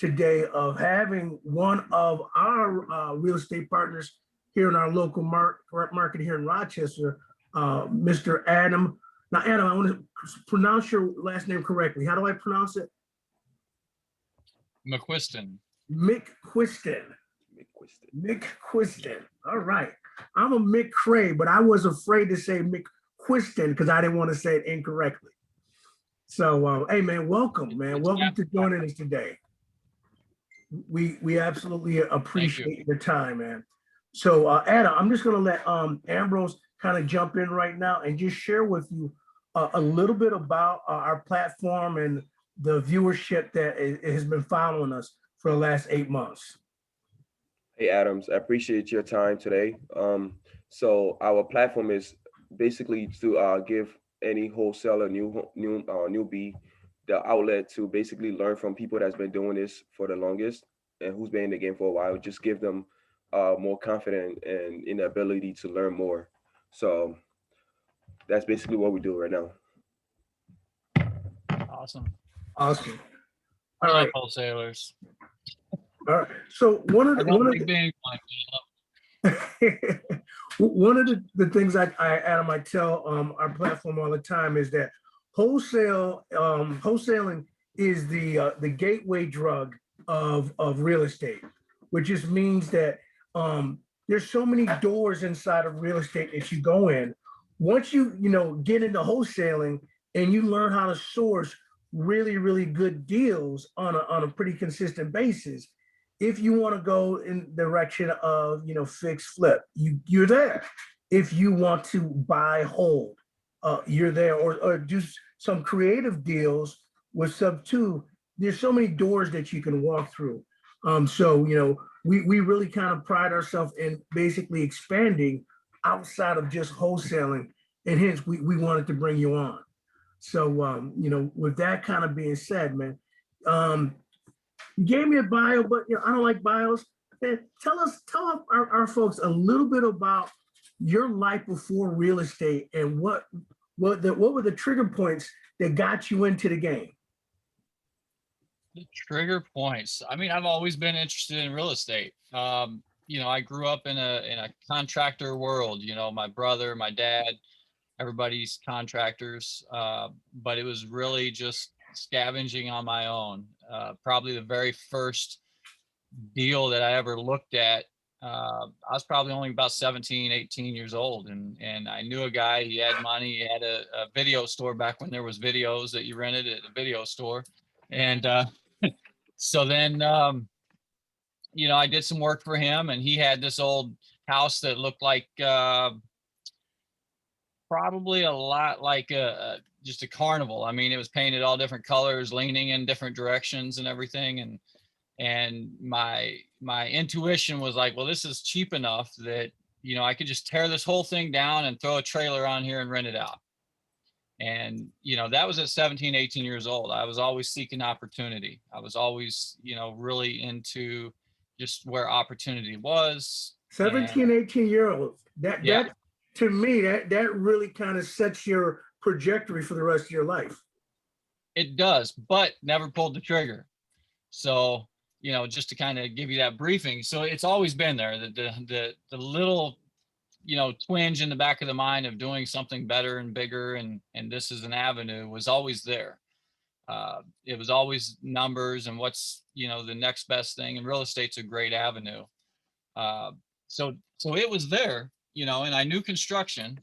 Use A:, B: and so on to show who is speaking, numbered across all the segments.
A: today of having one of our real estate partners here in our local market here in Rochester, Mr. Adam. Now, Adam, I want to pronounce your last name correctly. How do I pronounce it?
B: McQuiston.
A: McQuiston. McQuiston. All right. I'm a McCray, but I was afraid to say McQuiston because I didn't want to say it incorrectly. So, hey, man, welcome, man. Welcome to joining us today. We absolutely appreciate your time, man. So, Adam, I'm just going to let Ambrose kind of jump in right now and just share with you a little bit about our platform and the viewership that has been following us for the last 8 months.
C: Hey, Adams, I appreciate your time today. So our platform is basically to give any wholesaler, newbie, the outlet to basically learn from people that's been doing this for the longest and who's been in the game for a while. Just give them more confidence and in the ability to learn more. So that's basically what we do right now.
B: Awesome.
A: Awesome.
B: I
A: All
B: love
A: right.
B: wholesalers.
A: All right. So one of the things Adam, I tell our platform all the time is that wholesaling is the gateway drug of real estate, which just means that there's so many doors inside of real estate that you go in. Once you get into wholesaling and you learn how to source really, really good deals on a pretty consistent basis, if you want to go in the direction of fix flip, you're there. If you want to buy hold, you're there, or do some creative deals with sub two. There's so many doors that you can walk through. So we really kind of pride ourselves in basically expanding outside of just wholesaling, and hence we wanted to bring you on. So with that kind of being said, man, you gave me a bio, but I don't like bios. Man, tell our folks a little bit about your life before real estate and what were the trigger points that got you into the game.
B: The trigger points. I mean, I've always been interested in real estate. I grew up in a contractor world. My brother, my dad, everybody's contractors. But it was really just scavenging on my own. Probably the very first deal that I ever looked at, I was probably only about 17, 18 years old. And I knew a guy, he had money, he had a video store back when there was videos that you rented at a video store. And so then, I did some work for him, and he had this old house that looked like probably a lot like just a carnival. I mean, it was painted all different colors, leaning in different directions and everything. And my intuition was like, well, this is cheap enough that, I could just tear this whole thing down and throw a trailer on here and rent it out. And, that was at 17, 18 years old. I was always seeking opportunity. I was always, really into just where opportunity was.
A: 17, 18-year-olds. That to me, that really kind of sets your trajectory for the rest of your life.
B: It does, but never pulled the trigger. So, just to kind of give you that briefing. So it's always been there, the little, twinge in the back of the mind of doing something better and bigger. And this is an avenue was always there. It was always numbers and what's, the next best thing. And real estate's a great avenue. So it was there, and I knew construction,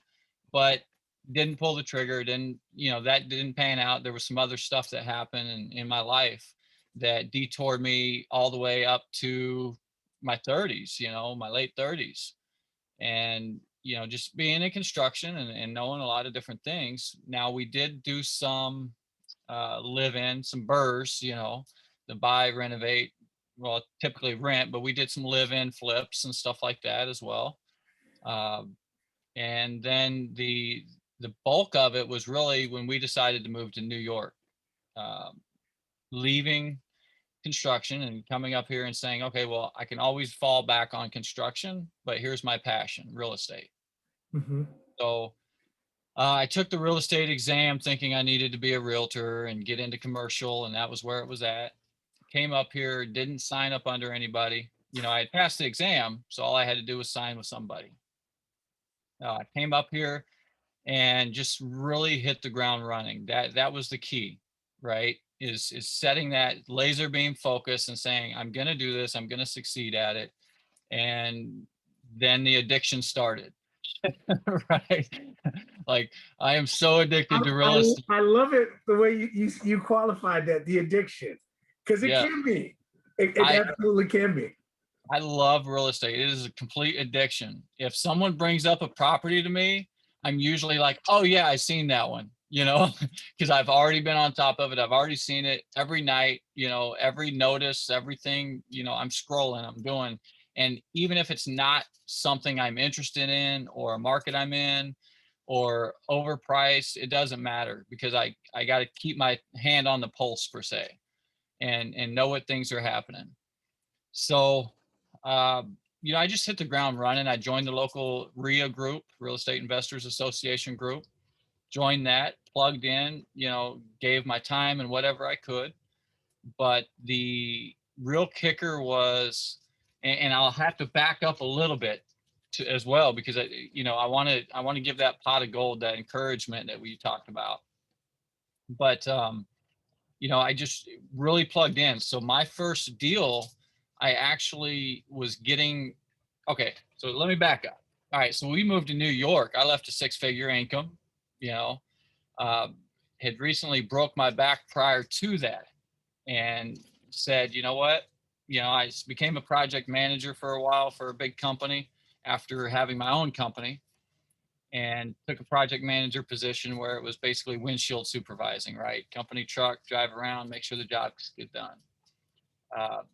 B: but didn't pull the trigger. That didn't pan out. There was some other stuff that happened in my life that detoured me all the way up to my 30s, my late 30s. And, just being in construction and knowing a lot of different things. Now, we did do some live in, some burrs, the buy, renovate, well, typically rent, but we did some live in flips and stuff like that as well. And then the bulk of it was really when we decided to move to New York, leaving construction and coming up here and saying, okay, well, I can always fall back on construction, but here's my passion, real estate.
A: Mm-hmm.
B: So I took the real estate exam thinking I needed to be a realtor and get into commercial, and that was where it was at. came up here, didn't sign up under anybody. You know, I had passed the exam, so all I had to do was sign with somebody. I came up here and just really hit the ground running. That was the key, right? Is setting that laser beam focus and saying, I'm going to do this. I'm going to succeed at it. And then the addiction started, right? Like, I am so addicted to real estate.
A: I love it the way you qualified that, the addiction, because it
B: Yeah,
A: can be. It
B: I
A: absolutely can be.
B: I love real estate. It is a complete addiction. If someone brings up a property to me, I'm usually like, oh yeah, I've seen that one, you know, because I've already been on top of it. I've already seen it every night, you know, every notice, everything, you know, I'm scrolling, I'm doing. And even if it's not something I'm interested in or a market I'm in or overpriced, it doesn't matter because I got to keep my hand on the pulse per se and know what things are happening. So, you know, I just hit the ground running. I joined the local RIA group, Real Estate Investors Association group, joined that, plugged in, you know, gave my time and whatever I could. But the real kicker was, and I'll have to back up a little bit to, as well, because you know, I want to give that pot of gold, that encouragement that we talked about. But, you know, I just really plugged in. So my first deal, I actually was getting, okay, so let me back up. All right, so we moved to New York. I left a 6-figure income, you know, uh, had recently broke my back prior to that and said, you know what, you know, I became a project manager for a while for a big company after having my own company, and took a project manager position where it was basically windshield supervising, right? Company truck, drive around, make sure the jobs get done.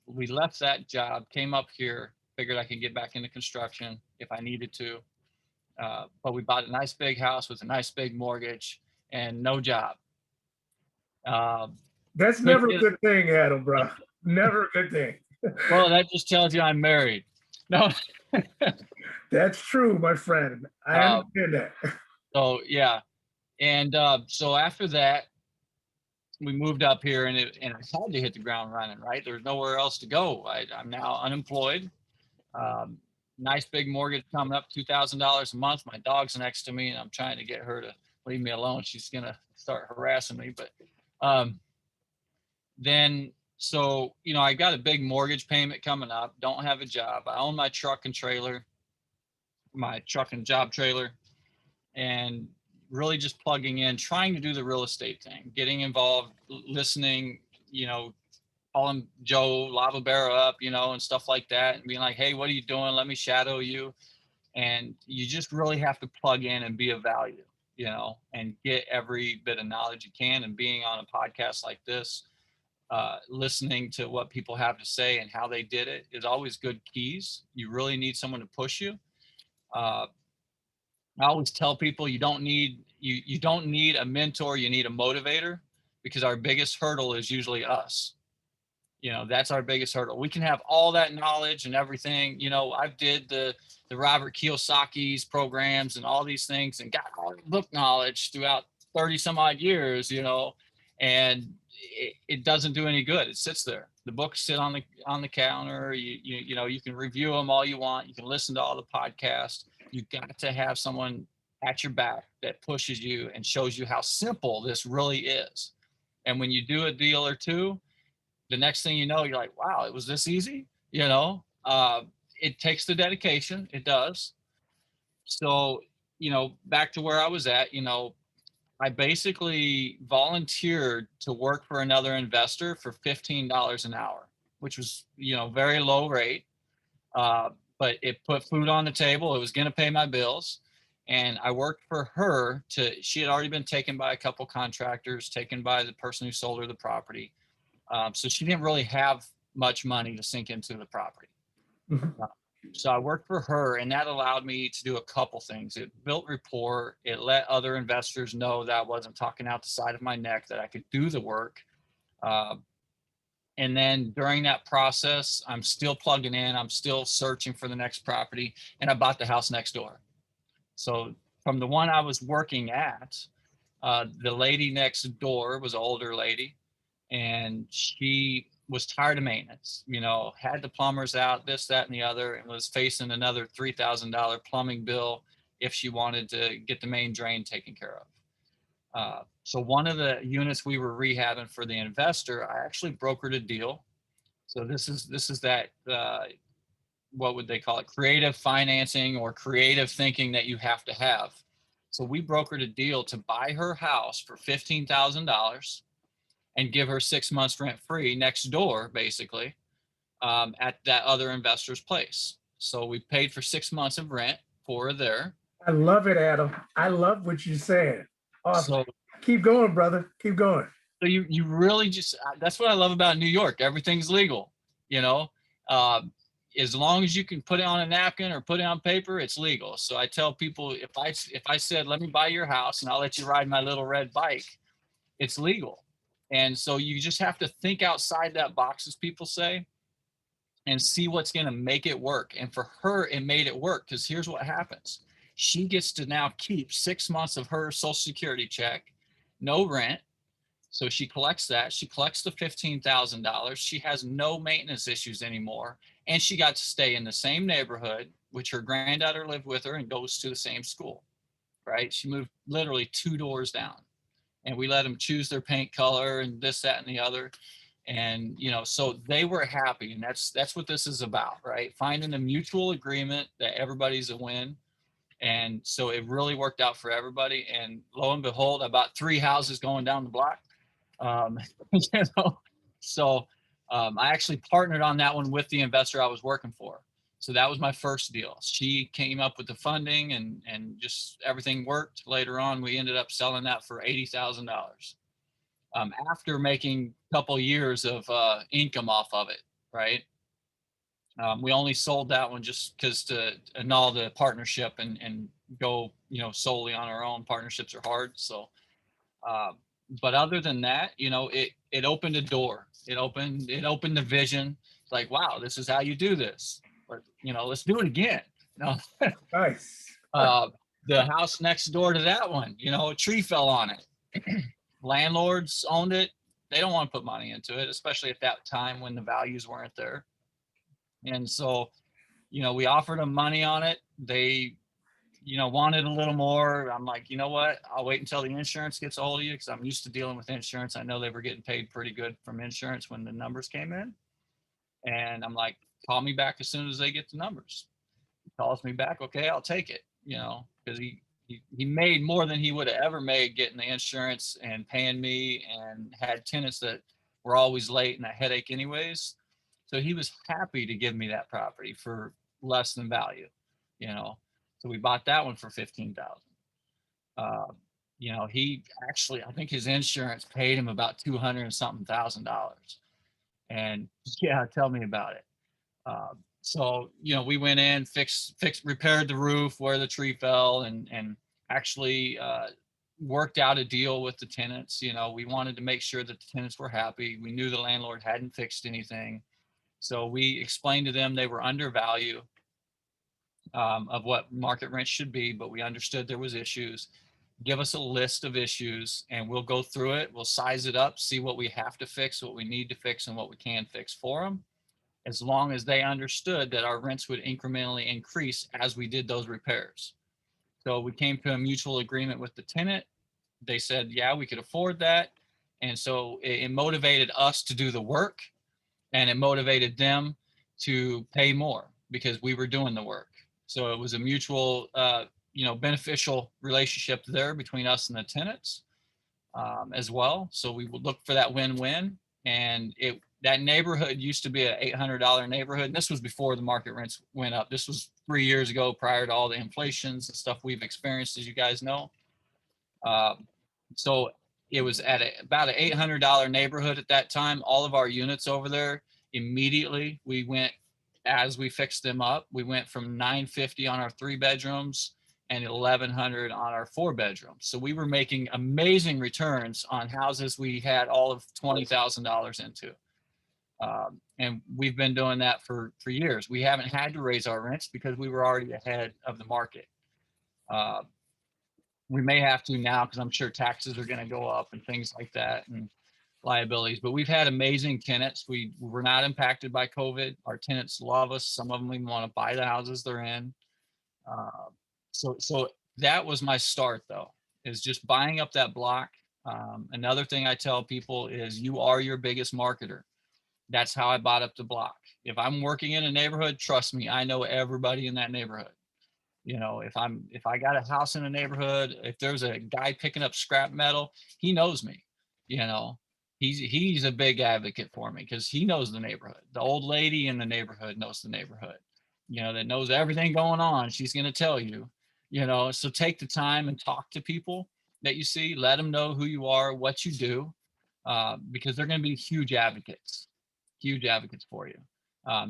B: We left that job, came up here, figured I could get back into construction if I needed to. But we bought a nice big house with a nice big mortgage and no job.
A: That's never a good thing, Adam, bro. Never a good thing.
B: Well, that just tells you I'm married. No.
A: That's true, my friend. I understand that.
B: So yeah. And so after that, we moved up here and I had to hit the ground running, right? There's nowhere else to go. I'm now unemployed. Nice big mortgage coming up, $2,000 a month. My dog's next to me and I'm trying to get her to leave me alone. She's going to start harassing me. But then, so, you know, I got a big mortgage payment coming up, don't have a job. I own my truck and trailer, my truck and job trailer, and really just plugging in, trying to do the real estate thing, getting involved, listening, you know, calling Joe Lavabera up, you know, and stuff like that, and being like, hey, what are you doing? Let me shadow you. And you just really have to plug in and be of value, you know, and get every bit of knowledge you can. And being on a podcast like this, listening to what people have to say and how they did it is always good keys. You really need someone to push you. I always tell people you don't need a mentor, you need a motivator, because our biggest hurdle is usually us. You know, that's our biggest hurdle. We can have all that knowledge and everything. You know, I've did the Robert Kiyosaki's programs and all these things and got all the book knowledge throughout 30 some odd years, you know, and it doesn't do any good. It sits there. The books sit on the counter. You know, you can review them all you want. You can listen to all the podcasts. You got to have someone at your back that pushes you and shows you how simple this really is. And when you do a deal or two, the next thing you know, you're like, wow, it was this easy. You know, it takes the dedication. It does. So, you know, back to where I was at, you know, I basically volunteered to work for another investor for $15 an hour, which was, you know, very low rate. But it put food on the table. It was going to pay my bills. And I worked for her she had already been taken by a couple contractors, taken by the person who sold her the property. So she didn't really have much money to sink into the property.
A: Mm-hmm.
B: So I worked for her, and that allowed me to do a couple things. It built rapport. It let other investors know that I wasn't talking out the side of my neck, that I could do the work. And then during that process, I'm still plugging in. I'm still searching for the next property, and I bought the house next door. So from the one I was working at, the lady next door was an older lady, and she was tired of maintenance, had the plumbers out, this, that, and the other, and was facing another $3,000 plumbing bill if she wanted to get the main drain taken care of. So one of the units we were rehabbing for the investor, I actually brokered a deal. So this is that, what would they call it? Creative financing or creative thinking that you have to have. So we brokered a deal to buy her house for $15,000 and give her 6 months rent free next door, basically, at that other investor's place. So we paid for 6 months of rent for her there.
A: I love it, Adam. I love what you're saying. Awesome.
B: So
A: Keep going, brother. Keep going.
B: So you really just, that's what I love about New York. Everything's legal, as long as you can put it on a napkin or put it on paper, it's legal. So I tell people, if I said, let me buy your house and I'll let you ride my little red bike, it's legal. And so you just have to think outside that box, as people say, and see what's going to make it work. And for her, it made it work, because here's what happens. She gets to now keep 6 months of her Social Security check, no rent. So she collects that. She collects the $15,000. She has no maintenance issues anymore. And she got to stay in the same neighborhood, which her granddaughter lived with her and goes to the same school, right? She moved literally 2 doors down. And we let them choose their paint color and this, that, and the other. And, so they were happy. And that's what this is about, right? Finding a mutual agreement that everybody's a win. And so it really worked out for everybody. And lo and behold, I bought 3 houses going down the block. So I actually partnered on that one with the investor I was working for. So that was my first deal. She came up with the funding and just everything worked. Later on, we ended up selling that for $80,000 after making a couple years of income off of it, right? We only sold that one just because to annul the partnership and go, solely on our own. Partnerships are hard. So, but other than that, it opened a door. It opened the vision. It's like, wow, this is how you do this. But, let's do it again.
A: Nice.
B: The house next door to that one, a tree fell on it. Landlords owned it. They don't want to put money into it, especially at that time when the values weren't there. And so, we offered them money on it. They, wanted a little more. I'm like, you know what? I'll wait until the insurance gets a hold of you, because I'm used to dealing with insurance. I know they were getting paid pretty good from insurance when the numbers came in. And I'm like, call me back as soon as they get the numbers. He calls me back. Okay, I'll take it, because he made more than he would have ever made getting the insurance and paying me, and had tenants that were always late and a headache anyways. So he was happy to give me that property for less than value, So we bought that one for $15,000. He actually, I think his insurance paid him about $200 and something thousand. And yeah, tell me about it. So, we went in, repaired the roof where the tree fell, and actually worked out a deal with the tenants. We wanted to make sure that the tenants were happy. We knew the landlord hadn't fixed anything. So we explained to them they were undervalued of what market rent should be, but we understood there was issues. Give us a list of issues and we'll go through it. We'll size it up, see what we have to fix, what we need to fix, and what we can fix for them, as long as they understood that our rents would incrementally increase as we did those repairs. So we came to a mutual agreement with the tenant. They said, yeah, we could afford that. And so it motivated us to do the work, and it motivated them to pay more because we were doing the work. So it was a mutual, beneficial relationship there between us and the tenants as well. So we would look for that win-win. And that neighborhood used to be an $800 neighborhood. And this was before the market rents went up. This was 3 years ago, prior to all the inflations and stuff we've experienced, as you guys know. So it was at about an $800 neighborhood at that time. All of our units over there, immediately we went, as we fixed them up, we went from $950 on our 3 bedrooms and $1,100 on our 4 bedrooms. So we were making amazing returns on houses we had all of $20,000 into. And we've been doing that for years. We haven't had to raise our rents because we were already ahead of the market. We may have to now because I'm sure taxes are going to go up and things like that. liabilities, but we've had amazing tenants. We were not impacted by COVID. Our tenants love us. Some of them even want to buy the houses they're in. So that was my start, though, is just buying up that block. Another thing I tell people is you are your biggest marketer. That's how I bought up the block. If I'm working in a neighborhood, trust me, I know everybody in that neighborhood. You know, if I got a house in a neighborhood, if there's a guy picking up scrap metal, he knows me. You know, he's a big advocate for me because he knows the neighborhood. The old lady in the neighborhood knows the neighborhood, you know, that knows everything going on. She's going to tell you, you know, so take the time and talk to people that you see, let them know who you are, what you do, because they're going to be huge advocates for you.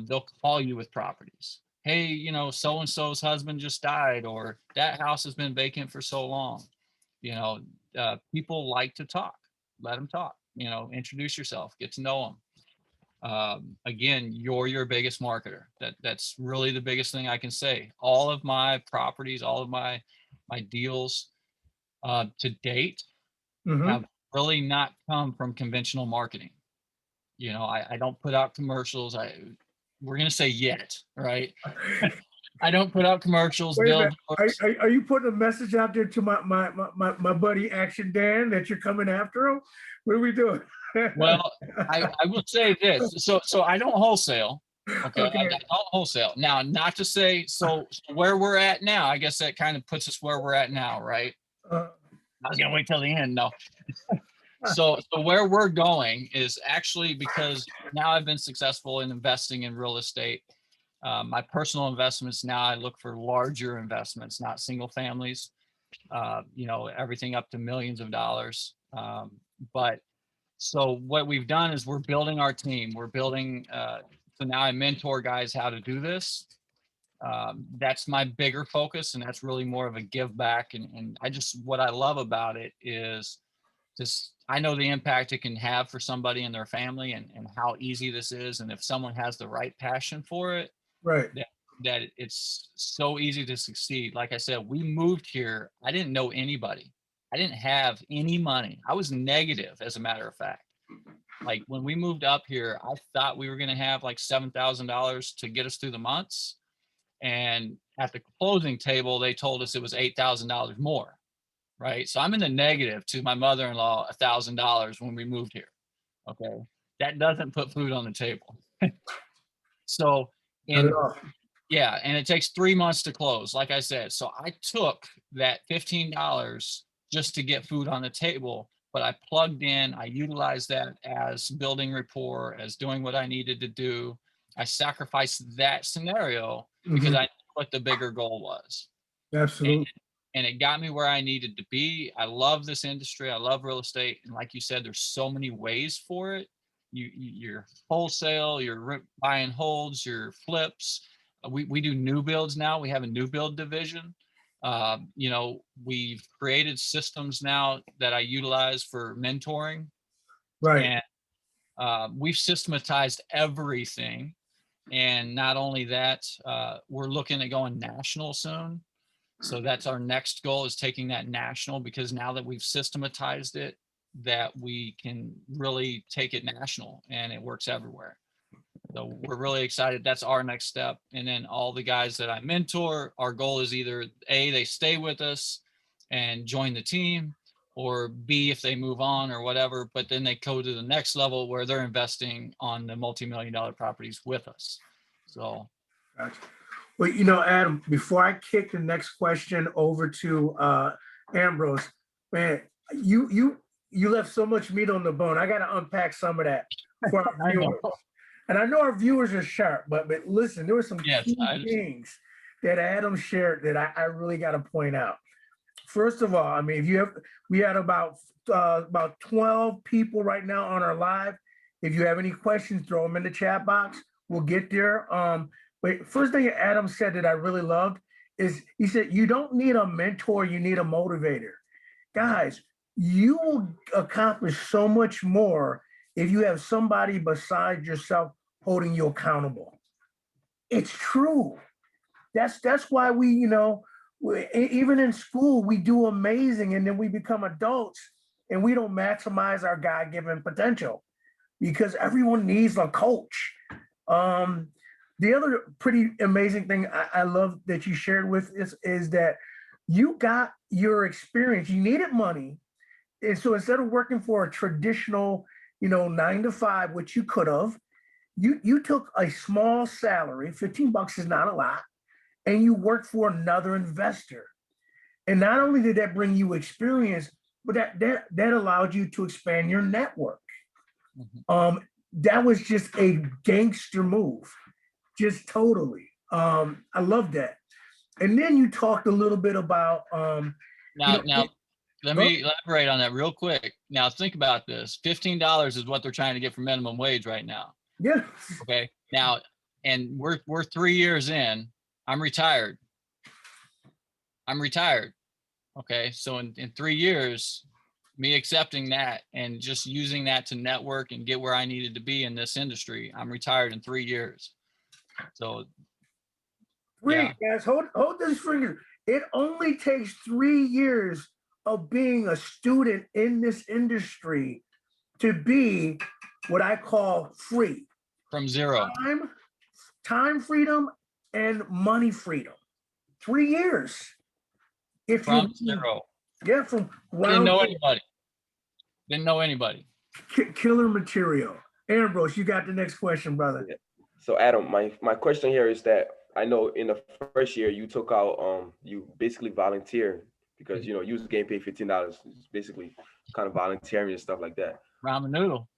B: They'll call you with properties. Hey, you know, so-and-so's husband just died, or that house has been vacant for so long. You know, people like to talk. Let them talk. You know, introduce yourself, get to know them. Again, you're your biggest marketer. That's really the biggest thing I can say. All of my properties, all of my deals to date have really not come from conventional marketing. You know, I don't put out commercials. We're going to say yet, right? I don't put out commercials.
A: Wait a minute.
B: Billboards.
A: Are you putting a message out there to my buddy Action Dan that you're coming after him? What are we doing?
B: Well, I will say this. So I don't wholesale. Okay.
A: Okay.
B: I don't wholesale. Now, not to say, so where we're at now, I guess that kind of puts us where we're at now, right? I was going to wait till the end. No. So where we're going is actually because now I've been successful in investing in real estate. My personal investments now, I look for larger investments, not single families, you know, everything up to millions of dollars. But so what we've done is we're building our team. We're building, so now I mentor guys how to do this. That's my bigger focus, and that's really more of a give back. And what I love about it is just, I know the impact it can have for somebody and their family, and how easy this is. And if someone has the right passion for it,
A: Right.
B: that it's so easy to succeed. Like I said, we moved here. I didn't know anybody. I didn't have any money. I was negative, as a matter of fact. Like when we moved up here, I thought we were going to have like $7,000 to get us through the months. And at the closing table, they told us it was $8,000 more. Right. So I'm in the negative to my mother-in-law $1,000 when we moved here. Okay. That doesn't put food on the table. So, and yeah, and it takes 3 months to close, like I said. So I took that $15 just to get food on the table, but I plugged in, I utilized that as building rapport, as doing what I needed to do. I sacrificed that scenario because I knew what the bigger goal was.
A: Absolutely.
B: And it got me where I needed to be. I love this industry. I love real estate. And like you said, there's so many ways for it. You're wholesale, you're buy and holds, your flips. We do new builds now. We have a new build division. You know, we've created systems now that I utilize for mentoring.
A: Right.
B: And we've systematized everything. And not only that, we're looking at going national soon. So that's our next goal, is taking that national, because now that we've systematized it, that we can really take it national and it works everywhere. So we're really excited. That's our next step. And then all the guys that I mentor, our goal is either A, they stay with us and join the team, or B, if they move on or whatever, but then they go to the next level where they're investing on the multi-million-dollar properties with us. So.
A: Gotcha. Well, you know, Adam, before I kick the next question over to Ambrose, man, you left so much meat on the bone. I got to unpack some of that for our viewers. And I know our viewers are sharp, but listen, there were some key things that Adam shared that I really got to point out. First of all, I mean, we had about 12 people right now on our live. If you have any questions, throw them in the chat box. We'll get there. But first thing Adam said that I really loved is he said, you don't need a mentor, you need a motivator. Guys, you will accomplish so much more if you have somebody besides yourself holding you accountable. It's true. That's why we, even in school, we do amazing, and then we become adults and we don't maximize our God-given potential because everyone needs a coach. The other pretty amazing thing I love that you shared with is that you got your experience. You needed money. And so instead of working for a traditional, 9 to 5, which you could have, you took a small salary, $15 is not a lot, and you worked for another investor. And not only did that bring you experience, but that allowed you to expand your network. Mm-hmm. That was just a gangster move, just totally. I love that. And then you talked a little bit about
B: now let me elaborate on that real quick. Now think about this: $15 is what they're trying to get for minimum wage right now.
A: Yeah.
B: Okay. Now, and we're 3 years in. I'm retired. Okay. So in 3 years, me accepting that and just using that to network and get where I needed to be in this industry, I'm retired in 3 years. So
A: wait, guys, hold this finger. It only takes 3 years of being a student in this industry to be what I call free.
B: From zero.
A: Time freedom and money freedom. 3 years.
B: From zero.
A: Yeah, from
B: Didn't know anybody.
A: Killer material. Ambrose, you got the next question, brother.
C: Yeah. So Adam, my question here is that I know in the first year you took out you basically volunteered because you was getting paid $15. It's basically kind of volunteering and stuff like that.
B: Ramen noodle.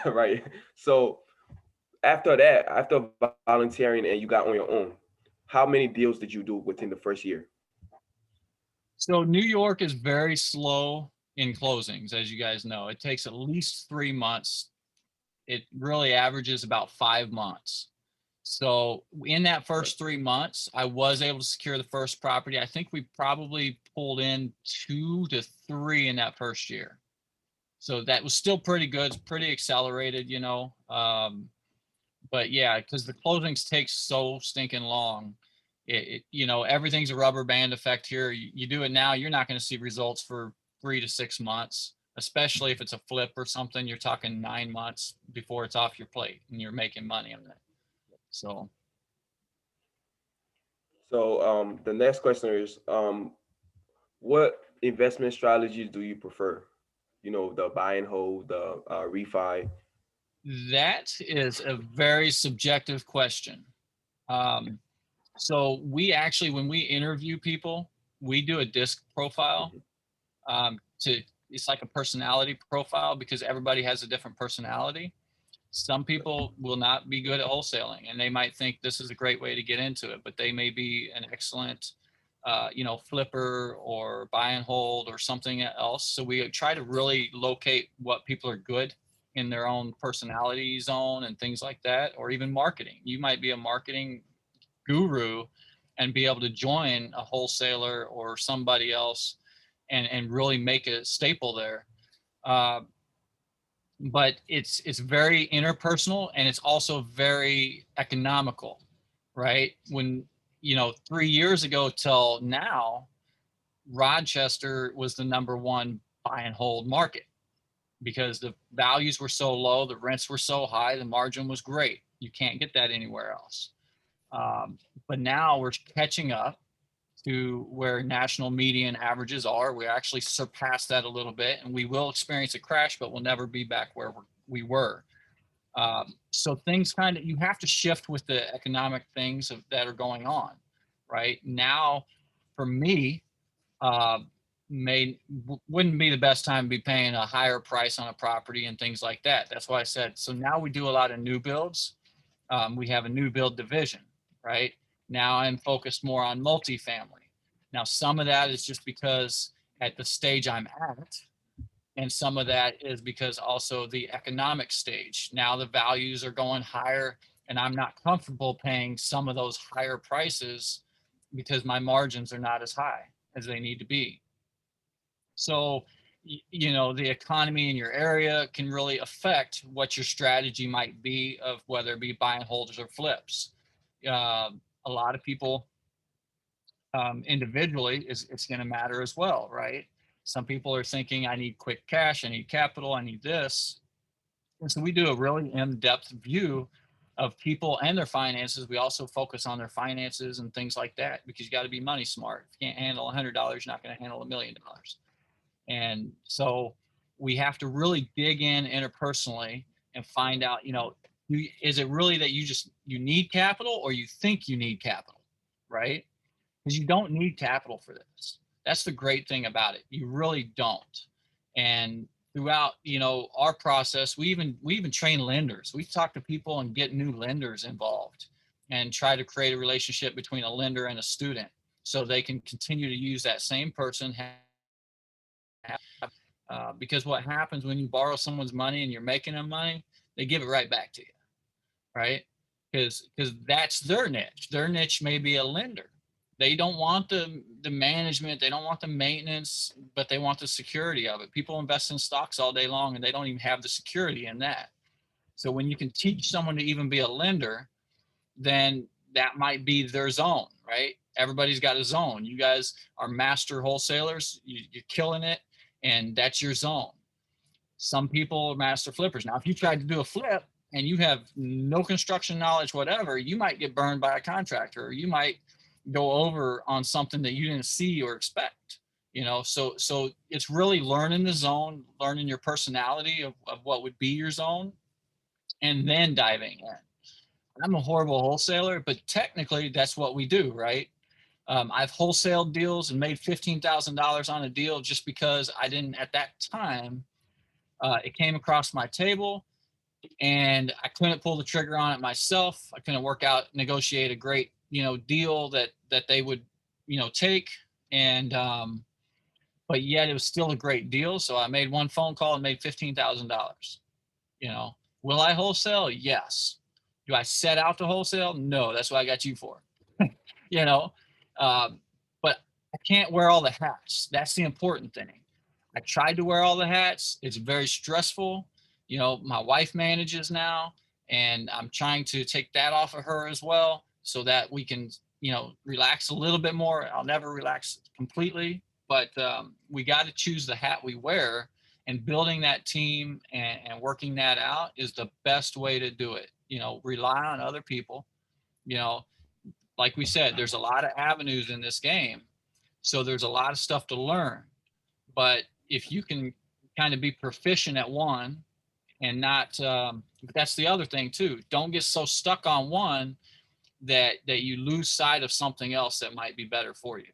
C: Right. So after volunteering and you got on your own, how many deals did you do within the first year?
B: So New York is very slow in closings, as you guys know. It takes at least 3 months. It really averages about 5 months. So in that first 3 months, I was able to secure the first property. I think we probably pulled in 2 to 3 in that first year. So that was still pretty good. It's pretty accelerated, but yeah, because the closings take so stinking long. Everything's a rubber band effect here. You do it now, you're not going to see results for 3 to 6 months, especially if it's a flip or something. You're talking 9 months before it's off your plate and you're making money on it. So
C: the next question is, what investment strategies do you prefer? The buy and hold, the refi.
B: That is a very subjective question. So we actually, when we interview people, we do a disc profile. It's like a personality profile because everybody has a different personality. Some people will not be good at wholesaling and they might think this is a great way to get into it, but they may be an excellent, flipper or buy and hold or something else. So we try to really locate what people are good in their own personality zone and things like that, or even marketing. You might be a marketing guru and be able to join a wholesaler or somebody else and really make a staple there. But it's very interpersonal and it's also very economical, right? When 3 years ago till now, Rochester was the #1 buy and hold market because the values were so low, the rents were so high, the margin was great. You can't get that anywhere else. But now we're catching up to where national median averages are. We actually surpassed that a little bit, and we will experience a crash, but we'll never be back where we were. So things you have to shift with the economic things that are going on right now. For me, wouldn't be the best time to be paying a higher price on a property and things like that. That's why I said, so now we do a lot of new builds. We have a new build division, right? Now I'm focused more on multifamily. Now, some of that is just because at the stage I'm at, and some of that is because also the economic stage. Now the values are going higher and I'm not comfortable paying some of those higher prices because my margins are not as high as they need to be. So, the economy in your area can really affect what your strategy might be of whether it be buy and holders or flips. A lot of people individually it's going to matter as well, right? Some people are thinking, I need quick cash, I need capital, I need this. And so we do a really in-depth view of people and their finances. We also focus on their finances and things like that, because you got to be money smart. If you can't handle $100, you're not going to handle $1 million. And so we have to really dig in interpersonally and find out, is it really that you need capital, or you think you need capital, right? Because you don't need capital for this. That's the great thing about it. You really don't. And throughout, our process, we even train lenders. We talk to people and get new lenders involved and try to create a relationship between a lender and a student so they can continue to use that same person. Because what happens when you borrow someone's money and you're making them money, they give it right back to you, right? Because that's their niche. Their niche may be a lender. They don't want the management, they don't want the maintenance, but they want the security of it. People invest in stocks all day long and they don't even have the security in that. So when you can teach someone to even be a lender, then that might be their zone, right? Everybody's got a zone. You guys are master wholesalers, you're killing it, and that's your zone. Some people are master flippers. Now, if you tried to do a flip and you have no construction knowledge, whatever, you might get burned by a contractor, or you might go over on something that you didn't see or expect. So it's really learning the zone, learning your personality of what would be your zone, and then diving in. I'm a horrible wholesaler, but technically that's what we do, right? I've wholesaled deals and made $15,000 on a deal just because I didn't, at that time, it came across my table and I couldn't pull the trigger on it myself. I couldn't negotiate a great, deal that they would, take. And, but yet it was still a great deal. So I made one phone call and made $15,000. Will I wholesale? Yes. Do I set out to wholesale? No, that's what I got you for. But I can't wear all the hats. That's the important thing. I tried to wear all the hats. It's very stressful. My wife manages now, and I'm trying to take that off of her as well so that we can, relax a little bit more. I'll never relax completely, but we got to choose the hat we wear, and building that team and working that out is the best way to do it. Rely on other people. Like we said, there's a lot of avenues in this game. So there's a lot of stuff to learn. But if you can kind of be proficient at one and not, that's the other thing too. Don't get so stuck on one that you lose sight of something else that might be better for you.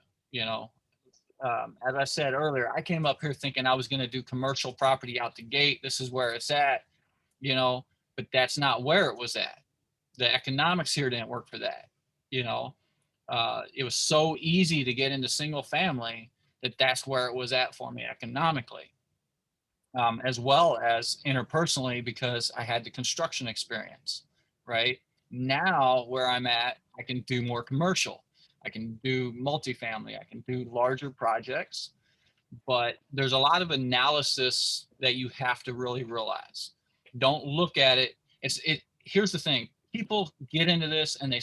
B: As I said earlier, I came up here thinking I was going to do commercial property out the gate. This is where it's at, but that's not where it was at. The economics here didn't work for that. It was so easy to get into single family that's where it was at for me economically, as well as interpersonally, because I had the construction experience. Right now, where I'm at, I can do more commercial. I can do multifamily. I can do larger projects, but there's a lot of analysis that you have to really realize. Don't look at it. Here's the thing. People get into this and they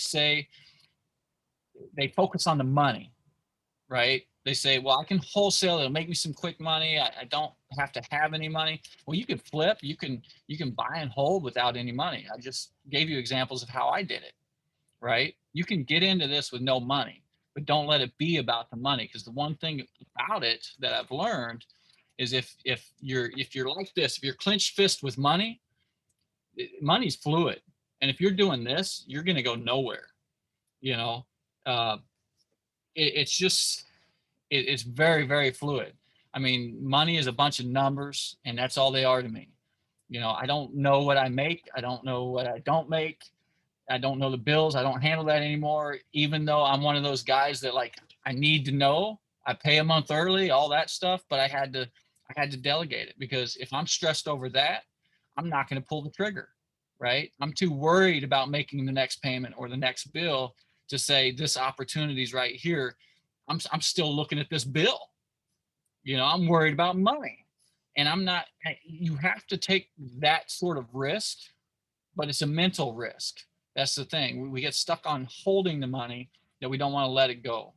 B: focus on the money, right? They say, well, I can wholesale. It'll make me some quick money. I don't have to have any money. Well, you can flip. You can buy and hold without any money. I just gave you examples of how I did it, right? You can get into this with no money, but don't let it be about the money. Because the one thing about it that I've learned is if you're like this, if you're clenched fist with money, money's fluid. And if you're doing this, you're going to go nowhere. It's very, very fluid. I mean, money is a bunch of numbers, and that's all they are to me. I don't know what I make. I don't know what I don't make. I don't know the bills. I don't handle that anymore, even though I'm one of those guys that I need to know. I pay a month early, all that stuff, but I had to delegate it, because if I'm stressed over that, I'm not going to pull the trigger, right? I'm too worried about making the next payment or the next bill to say this opportunity's right here. I'm still looking at this bill. I'm worried about money, and I'm not. You have to take that sort of risk, but it's a mental risk. That's the thing. We get stuck on holding the money that we don't want to let it go.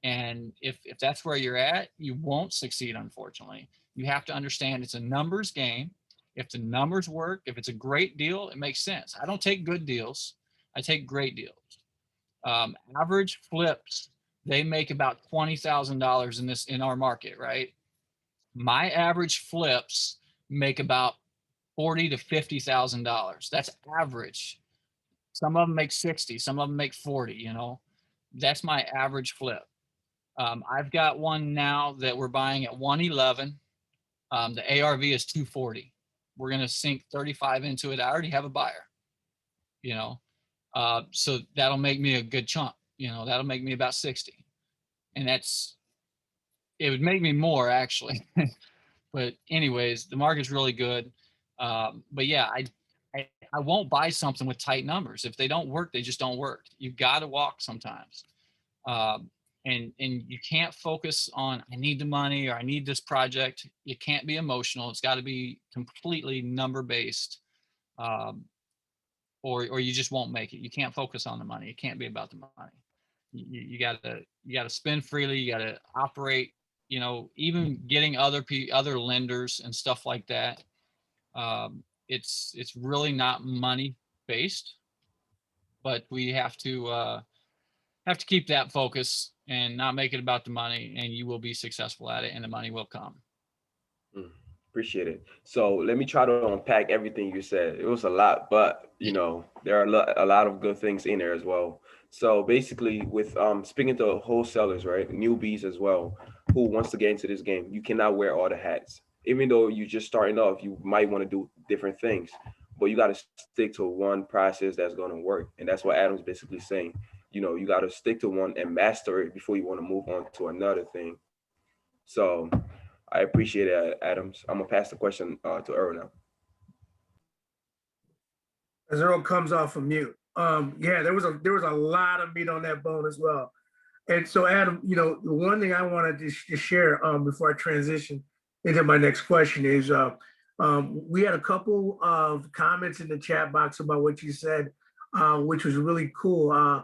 B: And if that's where you're at, you won't succeed, unfortunately. You have to understand it's a numbers game. If the numbers work, if it's a great deal, it makes sense. I don't take good deals. I take great deals. Average flips, they make about $20,000 in our market, right? My average flips make about $40,000 to $50,000. That's average. Some of them make 60, some of them make 40, you know. That's my average flip. I've got one now that we're buying at 111. The ARV is 240. We're going to sink 35 into it. I already have a buyer, you know. So that'll make me a good chunk, you know, that'll make me about 60. And it would make me more actually. But anyways, the market's really good. But yeah, I won't buy something with tight numbers. If they don't work, they just don't work. You've got to walk sometimes. And you can't focus on, I need the money or I need this project. You can't be emotional. It's got to be completely number based. Or you just won't make it. You can't focus on the money. It can't be about the money. You gotta spend freely. You gotta operate. You know, even getting other lenders and stuff like that. It's really not money based, but we have to keep that focus and not make it about the money, and you will be successful at it, and the money will come.
C: Appreciate it. So let me try to unpack everything you said. It was a lot, but you know, there are a lot of good things in there as well. So basically with speaking to wholesalers, right, newbies as well, who wants to get into this game, you cannot wear all the hats. Even though you're just starting off, you might want to do different things, but you got to stick to one process that's going to work. And that's what Adam's basically saying. You know, you got to stick to one and master it before you want to move on to another thing. So I appreciate it, Adams. I'm gonna pass the question to Earl now.
A: As Earl comes off of mute. Yeah, there was a lot of meat on that bone as well. And so, Adam, you know, the one thing I wanted to share before I transition into my next question is we had a couple of comments in the chat box about what you said, which was really cool.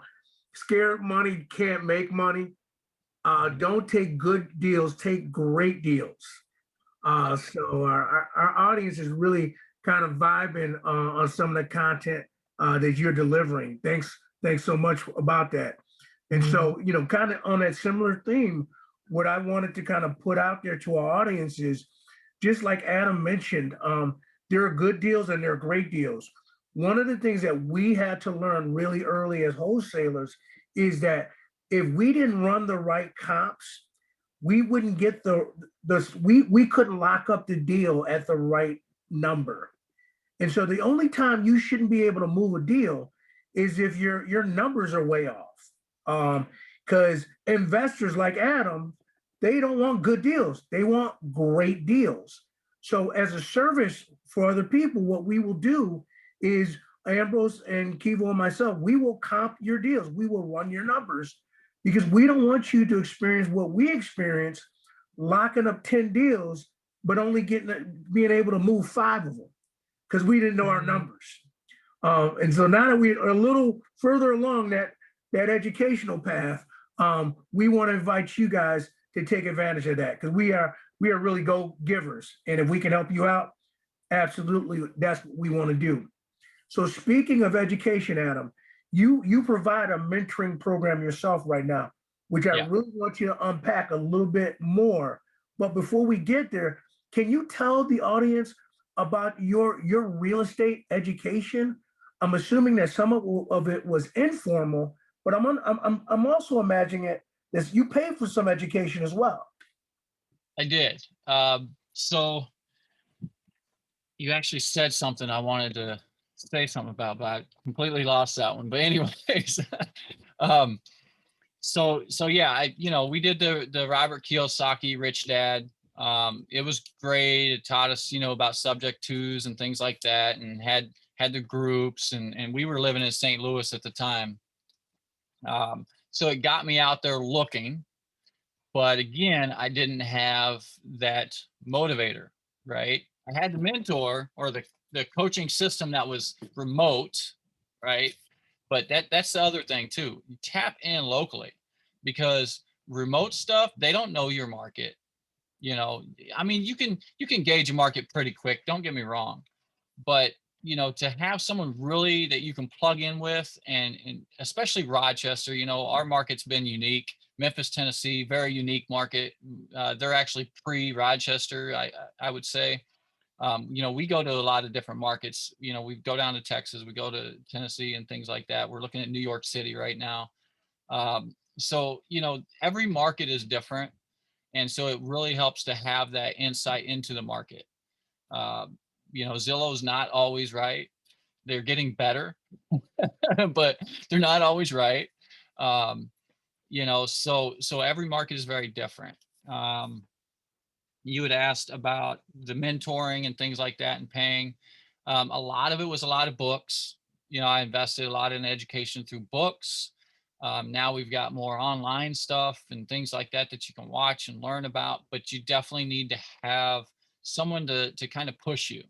A: Scared money can't make money. Don't take good deals, take great deals. So our audience is really kind of vibing on some of the content that you're delivering. Thanks so much about that. And so, you know, kind of on that similar theme, what I wanted to kind of put out there to our audience is, just like Adam mentioned, there are good deals and there are great deals. One of the things that we had to learn really early as wholesalers is that if we didn't run the right comps, we wouldn't get we couldn't lock up the deal at the right number. And so the only time you shouldn't be able to move a deal is if your numbers are way off. Because investors like Adam, they don't want good deals. They want great deals. So as a service for other people, what we will do is Ambrose and Kivo and myself, we will comp your deals. We will run your numbers because we don't want you to experience what we experienced, locking up 10 deals, but only being able to move 5 of them because we didn't know our numbers. And so now that we're a little further along that educational path, we want to invite you guys to take advantage of that because we are really go givers. And if we can help you out, absolutely, that's what we want to do. So speaking of education, Adam, you provide a mentoring program yourself right now, which I really want you to unpack a little bit more. But before we get there, can you tell the audience about your real estate education? I'm assuming that some of it was informal, but I'm also imagining it that you paid for some education as well.
B: I did. So you actually said something I wanted to say something about, but I completely lost that one. But anyways, so yeah, we did the Robert Kiyosaki Rich Dad. It was great. It taught us, about subject twos and things like that, and had the groups, and we were living in St. Louis at the time. So it got me out there looking, but again, I didn't have that motivator, right? I had the mentor or the coaching system that was remote, right? But that's the other thing too. You tap in locally, because remote stuff, they don't know your market. You know, I mean, you can gauge a market pretty quick. Don't get me wrong, but you know, to have someone really that you can plug in with, and especially Rochester, you know, our market's been unique. Memphis, Tennessee, very unique market. They're actually pre-Rochester, I would say. You know, we go to a lot of different markets. You know, we go down to Texas, we go to Tennessee and things like that. We're looking at New York City right now. So, you know, every market is different. And so it really helps to have that insight into the market. You know, Zillow's not always right. They're getting better, but they're not always right. You know, so every market is very different. You had asked about the mentoring and things like that and paying. A lot of it was a lot of books. You know, I invested a lot in education through books. Now we've got more online stuff and things like that that you can watch and learn about, but you definitely need to have someone to kind of push you.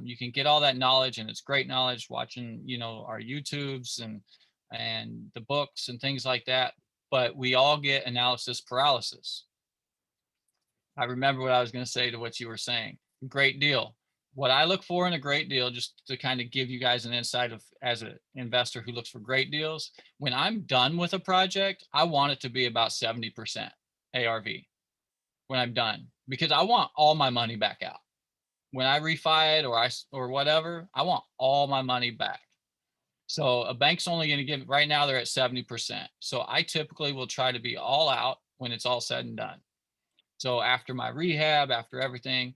B: You can get all that knowledge, and it's great knowledge watching, you know, our YouTubes and the books and things like that. But we all get analysis paralysis. I remember what I was going to say to what you were saying. Great deal. What I look for in a great deal, just to kind of give you guys an insight of as an investor who looks for great deals, when I'm done with a project, I want it to be about 70% ARV when I'm done, because I want all my money back out. When I refi it or whatever, I want all my money back. So a bank's only going to give, right now they're at 70%. So I typically will try to be all out when it's all said and done. So after my rehab, after everything,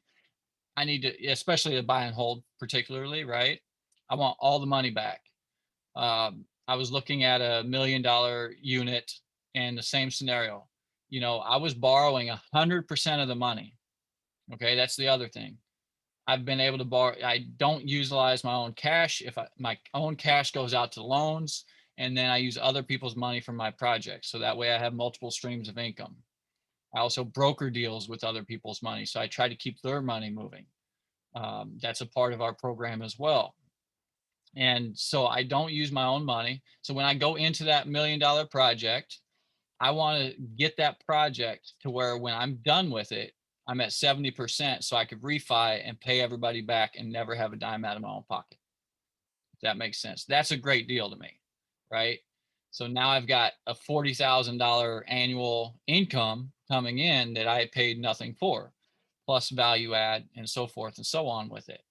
B: I need to, especially the buy and hold particularly, right? I want all the money back. I was looking at $1 million unit and the same scenario. You know, I was borrowing 100% of the money. Okay, that's the other thing. I've been able to borrow. I don't utilize my own cash. If my own cash goes out to loans, and then I use other people's money for my projects. So that way I have multiple streams of income. I also broker deals with other people's money. So I try to keep their money moving. That's a part of our program as well. And so I don't use my own money. So when I go into that $1 million project, I want to get that project to where when I'm done with it, I'm at 70% so I could refi and pay everybody back and never have a dime out of my own pocket. If that makes sense. That's a great deal to me, right? So now I've got a $40,000 annual income coming in that I paid nothing for, plus value add and so forth and so on with it.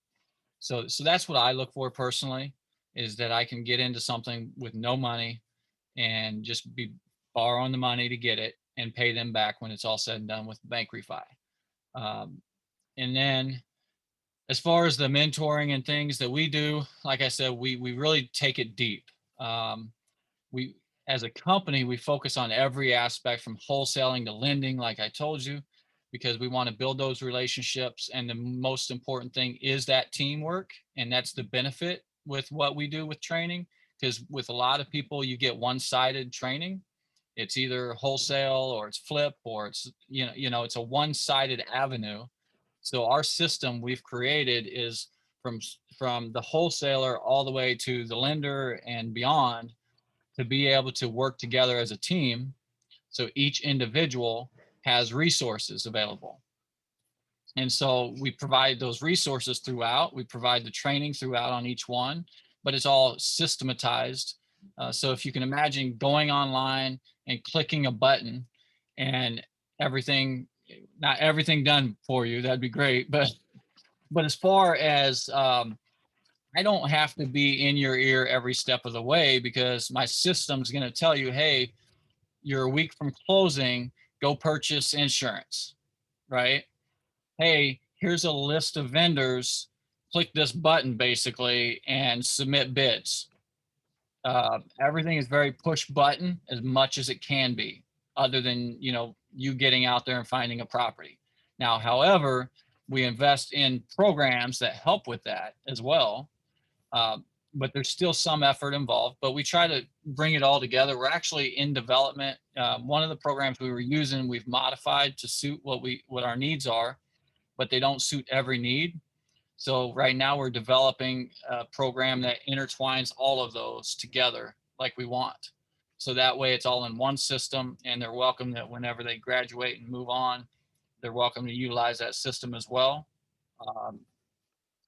B: So that's what I look for personally, is that I can get into something with no money and just be borrowing the money to get it and pay them back when it's all said and done with bank refi. And then as far as the mentoring and things that we do, like I said, we really take it deep. We, as a company, we focus on every aspect from wholesaling to lending, like I told you, because we want to build those relationships. And the most important thing is that teamwork. And that's the benefit with what we do with training, because with a lot of people, you get one-sided training. It's either wholesale or it's flip or it's, you know, it's a one-sided avenue. So our system we've created is from the wholesaler all the way to the lender and beyond, to be able to work together as a team. So each individual has resources available. And so we provide those resources throughout. We provide the training throughout on each one, but it's all systematized. So if you can imagine going online and clicking a button and everything, not everything done for you, that'd be great. But as far as I don't have to be in your ear every step of the way, because my system's going to tell you, hey, you're a week from closing, go purchase insurance, right? Hey, here's a list of vendors, click this button basically and submit bids. Everything is very push button as much as it can be, other than, you know, you getting out there and finding a property. Now, however, we invest in programs that help with that as well. But there's still some effort involved, but we try to bring it all together. We're actually in development. One of the programs we were using, we've modified to suit what our needs are, but they don't suit every need. So right now we're developing a program that intertwines all of those together like we want. So that way it's all in one system, and they're welcome that whenever they graduate and move on, they're welcome to utilize that system as well.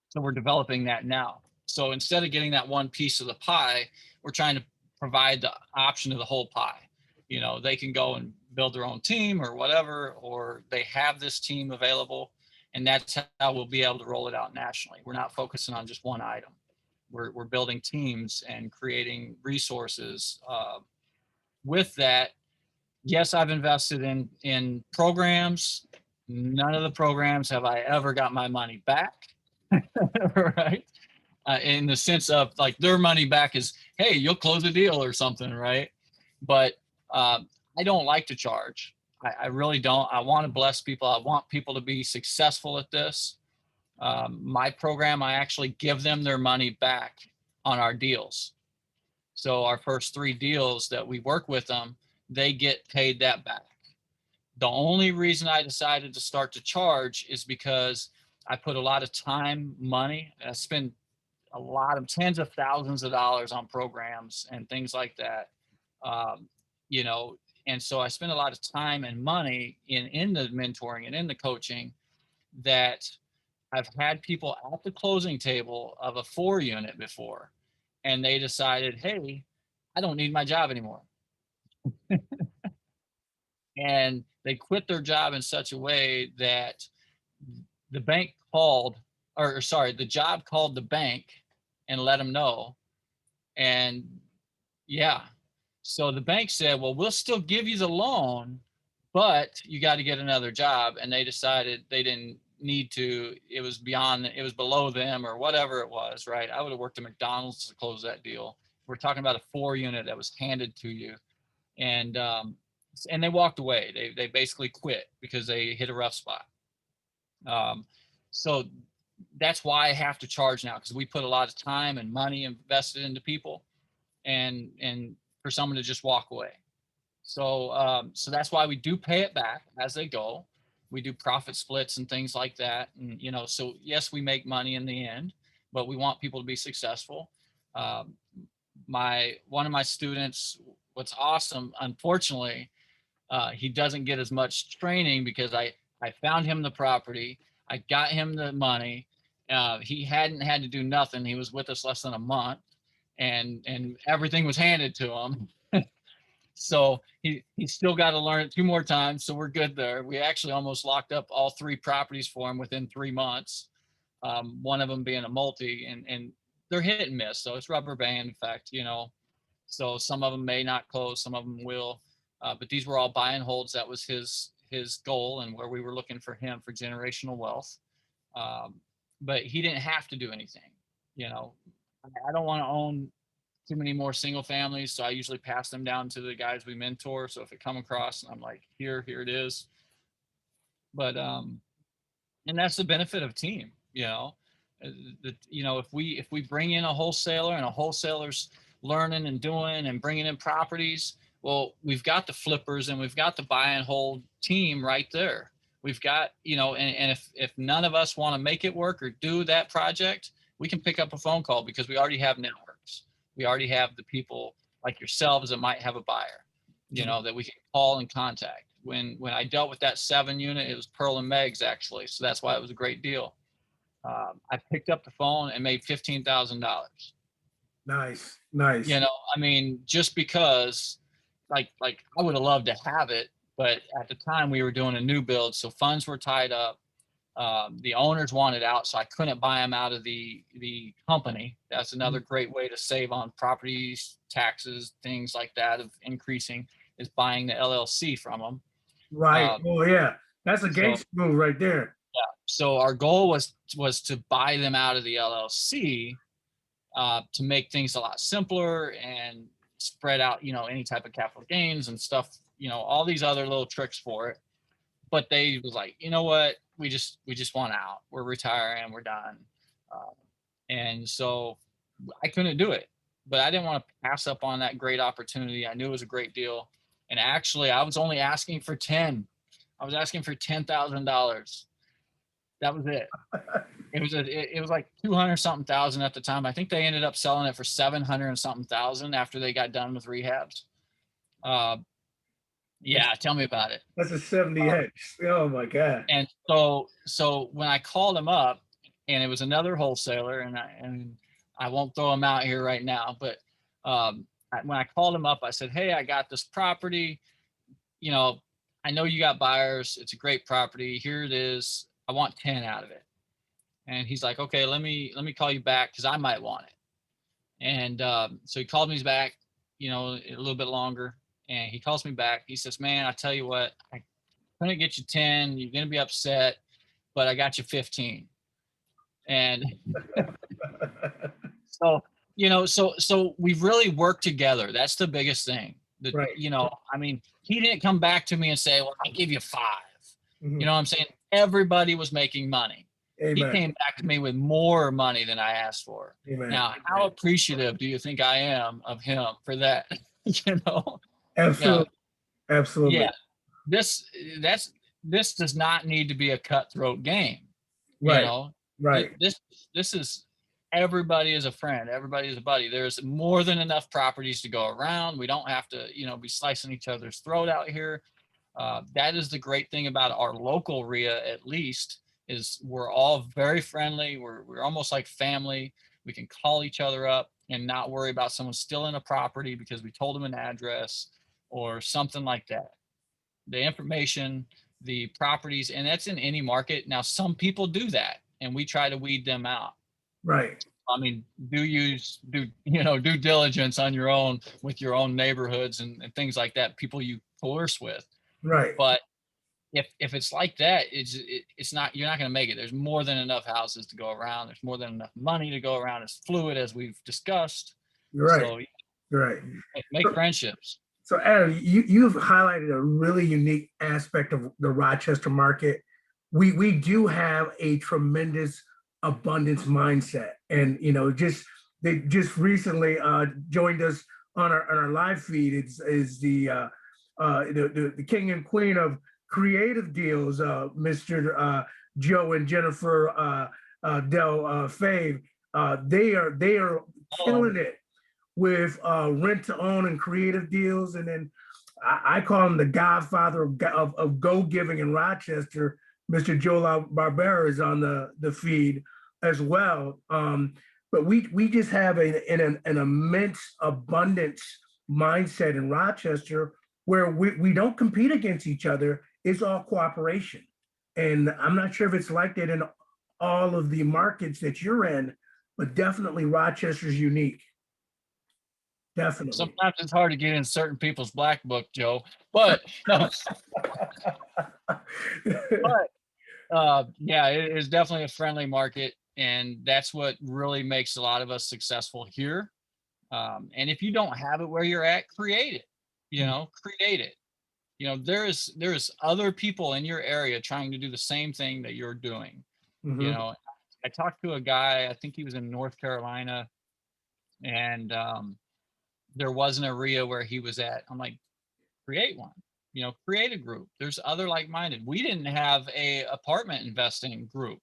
B: So we're developing that now. So instead of getting that one piece of the pie, we're trying to provide the option of the whole pie. You know, they can go and build their own team or whatever, or they have this team available, and that's how we'll be able to roll it out nationally. We're not focusing on just one item. We're building teams and creating resources. With that, yes, I've invested in programs. None of the programs have I ever got my money back. Right? In the sense of like their money back is, hey, you'll close a deal or something, right? But I don't like to charge. I really don't. I want to bless people. I want people to be successful at this. My program, I actually give them their money back on our deals. So our first 3 deals that we work with them, they get paid that back. The only reason I decided to start to charge is because I put a lot of time, money, and I spend a lot of tens of thousands of dollars on programs and things like that. You know, and so I spend a lot of time and money in the mentoring and in the coaching that I've had people at the closing table of a 4 unit before, and they decided, hey, I don't need my job anymore. And they quit their job in such a way that the bank called, or sorry, the job called the bank and let them know. And yeah, so the bank said, well, we'll still give you the loan, but you got to get another job. And they decided they didn't need to, it was below them or whatever it was, right? I would have worked at McDonald's to close that deal. We're talking about a 4 unit that was handed to you. And they walked away. They basically quit because they hit a rough spot. So that's why I have to charge now, because we put a lot of time and money invested into people, and for someone to just walk away. So so that's why we do pay it back as they go. We do profit splits and things like that. And, you know, so yes, we make money in the end, but we want people to be successful. One of my students, what's awesome, unfortunately, he doesn't get as much training because I found him the property. I got him the money. He hadn't had to do nothing. He was with us less than a month, and everything was handed to him. So he still got to learn it 2 more times. So we're good there. We actually almost locked up all 3 properties for him within 3 months. One of them being a multi, and they're hit and miss. So it's rubber band effect, you know. So some of them may not close, some of them will. But these were all buy and holds. That was his goal, and where we were looking for him for generational wealth. But he didn't have to do anything. You know, I don't want to own too many more single families, so I usually pass them down to the guys we mentor. So if it come across, I'm like, here it is. But and that's the benefit of team. You know, if we bring in a wholesaler and a wholesaler's learning and doing and bringing in properties, well, we've got the flippers and we've got the buy and hold team right there. We've got, and if none of us want to make it work or do that project, we can pick up a phone call because we already have networks. We already have the people like yourselves that might have a buyer, that we can call and contact. When I dealt with that 7 unit, it was Pearl and Meg's actually. So that's why it was a great deal. I picked up the phone and made $15,000.
A: Nice.
B: I mean, just because like I would have loved to have it, but at the time we were doing a new build, so funds were tied up. The owners wanted out, so I couldn't buy them out of the company. That's another great way to save on properties, taxes, things like that of increasing, is buying the LLC from them.
A: Right. Oh yeah, that's a gangster move right there.
B: Yeah. So our goal was to buy them out of the LLC to make things a lot simpler and spread out, any type of capital gains and stuff, all these other little tricks for it. But they was like, you know what, we just want out. We're retiring. We're done. And so I couldn't do it, but I didn't want to pass up on that great opportunity. I knew it was a great deal. And actually I was only asking for 10. I was asking for $10,000. That was it. It was like 200 something thousand at the time. I think they ended up selling it for 700 and something thousand after they got done with rehabs. Uh, yeah, tell me about it.
A: That's a 70X. Oh my God.
B: And so when I called him up, and it was another wholesaler, and I won't throw him out here right now, but when I called him up, I said, "Hey, I got this property. You know, I know you got buyers. It's a great property. Here it is. I want 10 out of it." And he's like, "Okay, let me call you back because I might want it." And so he called me back, you know, a little bit longer, and he calls me back. He says, "Man, I tell you what, I couldn't get you 10. You're gonna be upset, but I got you 15." And so, you know, so we've really worked together. That's the biggest thing. That,
A: Right.
B: you know, I mean, he didn't come back to me and say, "Well, I'll give you 5."
A: Mhm.
B: You know what I'm saying? Everybody was making money. He
A: Amen.
B: came back to me with more money than I asked for.
A: Amen.
B: Now, how appreciative do you think I am of him for that? You know?
A: Absolutely. Absolutely.
B: Yeah. This does not need to be a cutthroat game. You
A: Right.
B: know,
A: Right.
B: this is, everybody is a friend, everybody is a buddy. There's more than enough properties to go around. We don't have to, you know, be slicing each other's throat out here. That is the great thing about our local RIA, at least, is we're all very friendly. We're almost like family. We can call each other up and not worry about someone stealing a property because we told them an address or something like that. The information, the properties, and that's in any market. Now, some people do that, and we try to weed them out.
A: Right.
B: I mean, do due diligence on your own with your own neighborhoods and things like that, people you coerce with.
A: Right.
B: But if it's like that, it's not, you're not going to make it. There's more than enough houses to go around. There's more than enough money to go around. It's fluid, as we've discussed.
A: You're right.
B: So
A: You're right.
B: make friendships.
A: So Adam, you've highlighted a really unique aspect of the Rochester market. We do have a tremendous abundance mindset, and you know, they just recently joined us on our live feed. Is the king and queen of creative deals, Mr. Joe and Jennifer Del Fave. They are killing it with rent to own and creative deals. And then I call him the godfather of go giving in Rochester. Mr. Joe Barbera is on the feed as well. But we just have an immense abundance mindset in Rochester where we don't compete against each other. It's all cooperation. And I'm not sure if it's like that in all of the markets that you're in, but definitely Rochester's unique. Definitely.
B: Sometimes it's hard to get in certain people's black book, Joe. But no, yeah, it is definitely a friendly market, and that's what really makes a lot of us successful here. And if you don't have it where you're at, create it. You know, create it. You know, there's other people in your area trying to do the same thing that you're doing.
A: Mhm.
B: You know, I talked to a guy, I think he was in North Carolina, and there wasn't a RIA where he was at. I'm like, create one, you know, create a group. There's other like-minded. We didn't have a apartment investing group,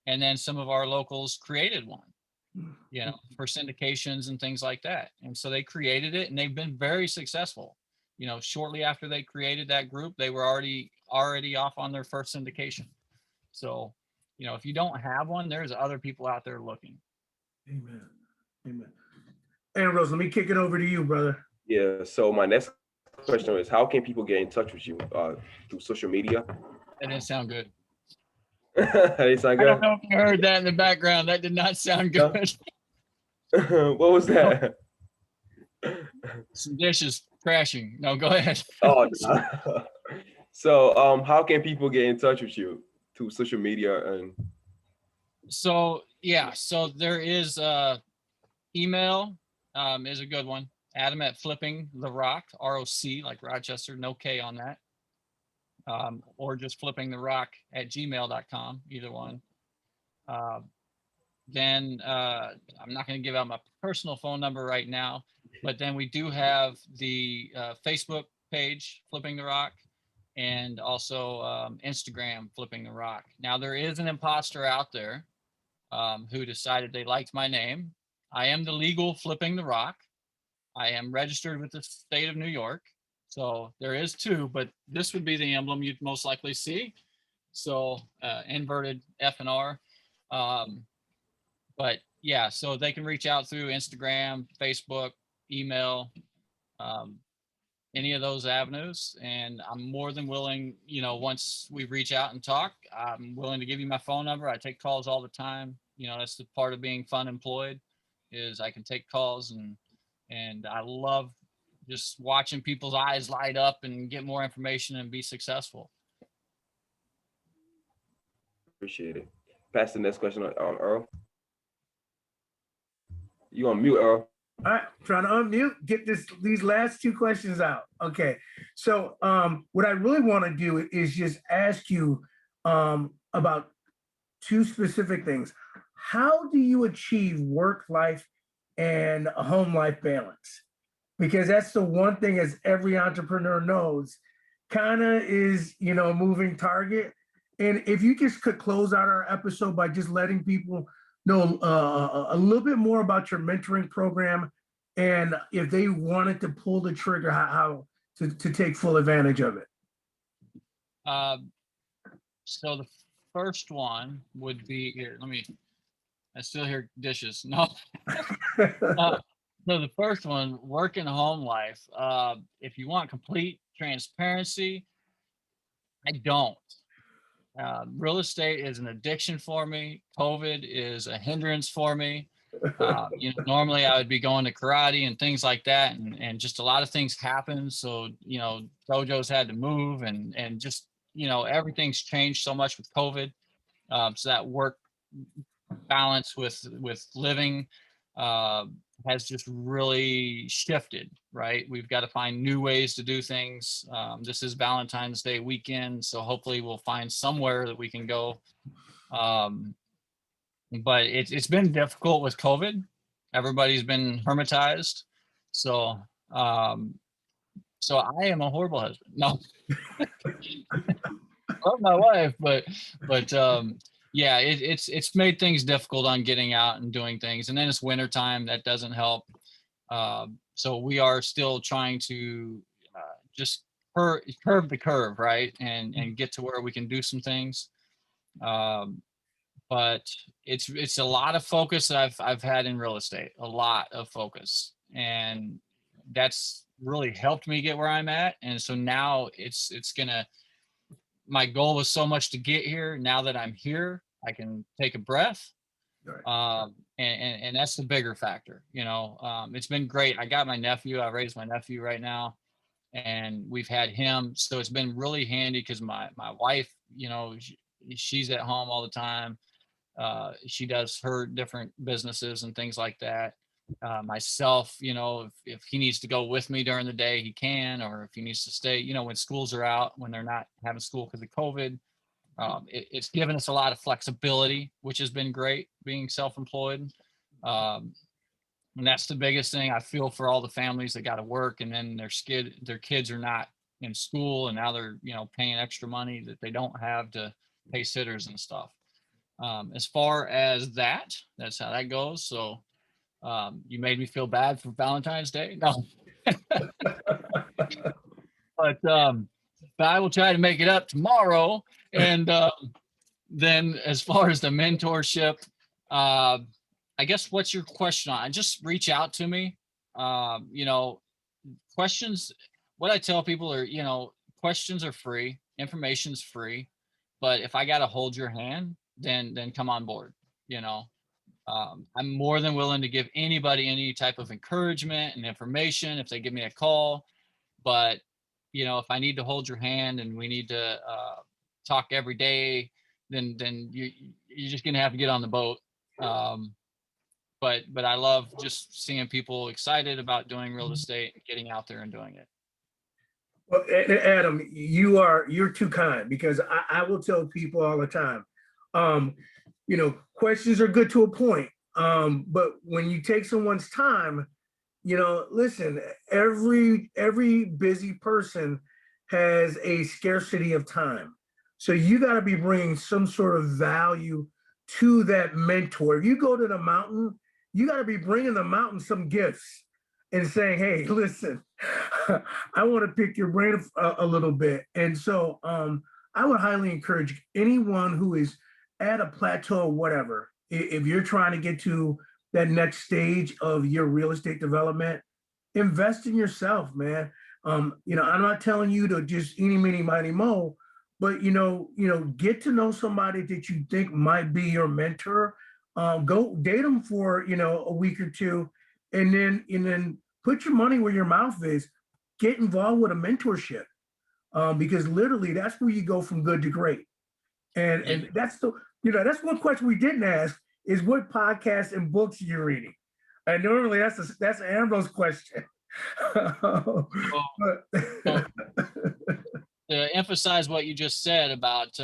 B: and then some of our locals created one, you know, for syndications and things like that. And so they created it, and they've been very successful. You know, shortly after they created that group, they were already off on their first syndication. So, you know, if you don't have one, there's other people out there looking.
A: Amen. Amen. Ambrose, let me kick it over to you, brother.
C: Yeah. So my next question is, how can people get in touch with you through social media?
B: That didn't sound good.
C: That didn't sound
B: I don't
C: good?
B: know if you heard that in the background. That did not sound
C: No.
B: good.
C: What was that?
B: Some dishes crashing. No, go ahead.
C: Oh, no. So how can people get in touch with you through social media? And
B: So yeah, so there is email is a good one. Adam at Flipping the Rock, ROC, like Rochester, no K on that. Or just flippingtherock@gmail.com, either one. Then I'm not going to give out my personal phone number right now, but then we do have the Facebook page, Flipping the Rock, and also Instagram, Flipping the Rock. Now, there is an imposter out there who decided they liked my name. I am the legal Flipping the Rock. I am registered with the state of New York. So there is two, but this would be the emblem you'd most likely see. So inverted F and R. But yeah, so they can reach out through Instagram, Facebook, email, um, any of those avenues. And I'm more than willing, once we reach out and talk, I'm willing to give you my phone number. I take calls all the time. That's the part of being fun employed, is I can take calls, and I love just watching people's eyes light up and get more information and be successful.
C: Appreciate it. Pass the next question on Earl. You on mute, Earl?
A: All right, trying to unmute, get these last two questions out. Okay, so what I really want to do is just ask you about two specific things. How do you achieve work life and a home life balance? Because that's the one thing, as every entrepreneur knows, kind of is, a moving target. And if you just could close out our episode by just letting people know a little bit more about your mentoring program, and if they wanted to pull the trigger, how to take full advantage of it.
B: So the first one would be here. I still hear dishes. No. So the first one, work and home life. If you want complete transparency, I don't. Real estate is an addiction for me. COVID is a hindrance for me. Normally I would be going to karate and things like that, and just a lot of things happen. So, dojos had to move, and just, everything's changed so much with COVID. So that work balance with living has just really shifted, right? We've got to find new ways to do things. This is Valentine's Day weekend, so hopefully we'll find somewhere that we can go. But it's been difficult with COVID. Everybody's been hermetized. So so I am a horrible husband. No. Love my wife, but yeah, it's made things difficult on getting out and doing things. And then it's wintertime, that doesn't help. So we are still trying to just curve the curve, right? And get to where we can do some things. But it's a lot of focus that I've had in real estate, a lot of focus. And that's really helped me get where I'm at. And so now my goal was so much to get here. Now that I'm here, I can take a breath. Right. And that's the bigger factor. It's been great. I got my nephew. I raised my nephew right now, and we've had him. So it's been really handy because my wife, she's at home all the time. She does her different businesses and things like that. Myself, if he needs to go with me during the day, he can, or if he needs to stay, when schools are out, when they're not having school because of COVID, it's given us a lot of flexibility, which has been great being self-employed. And that's the biggest thing. I feel for all the families that got to work, and then their kids are not in school, and now they're, paying extra money that they don't have to pay sitters and stuff. As far as that's how that goes. So you made me feel bad for Valentine's Day. No. But I will try to make it up tomorrow. And then as far as the mentorship, I guess, what's your question on? Just reach out to me. Questions, what I tell people are, questions are free, information's free, but if I got to hold your hand, then come on board. I'm more than willing to give anybody any type of encouragement and information if they give me a call. But, if I need to hold your hand and we need to talk every day, then you're just going to have to get on the boat. But I love just seeing people excited about doing real estate and getting out there and doing it.
A: Well, Adam, you're too kind, because I will tell people all the time, questions are good to a point. But when you take someone's time, listen, every busy person has a scarcity of time. So you got to be bringing some sort of value to that mentor. If you go to the mountain, you got to be bringing the mountain some gifts and saying, hey, listen, I want to pick your brain a little bit. And so I would highly encourage anyone who is at a plateau or whatever, if you're trying to get to that next stage of your real estate development, invest in yourself, man. I'm not telling you to just eeny, meeny, miny, mo, but get to know somebody that you think might be your mentor. Go date them for a week or two, and then put your money where your mouth is. Get involved with a mentorship, because literally that's where you go from good to great. And that's one question we didn't ask is what podcasts and books you're reading. And normally that's Ambrose question.
B: Well, to emphasize what you just said about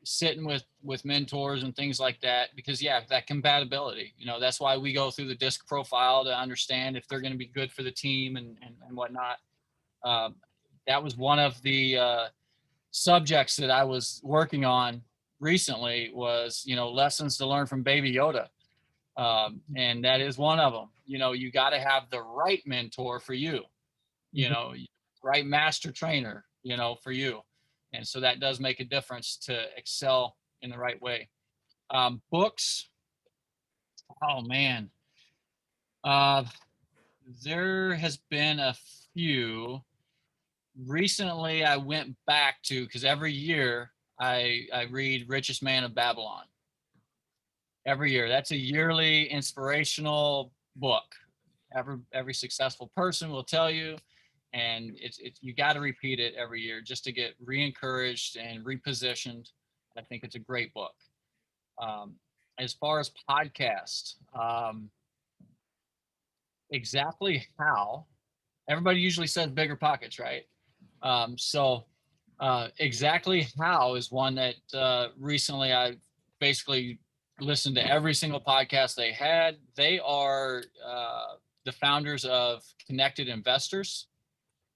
B: sitting with mentors and things like that, because that compatibility, that's why we go through the disc profile to understand if they're going to be good for the team and whatnot. That was one of the subjects that I was working on recently was lessons to learn from Baby Yoda, and that is one of them. You got to have the right mentor for you, right master trainer for you, and so that does make a difference to excel in the right way. Books, oh man, there has been a few recently. I went back to, because every year I read Richest Man of Babylon every year. That's a yearly inspirational book. Every successful person will tell you, and it's you got to repeat it every year just to get re-encouraged and repositioned. I think it's a great book. As far as podcast, Exactly How, everybody usually says Bigger Pockets, right? So Exactly How is one that recently I basically listened to every single podcast they had. They are the founders of Connected Investors,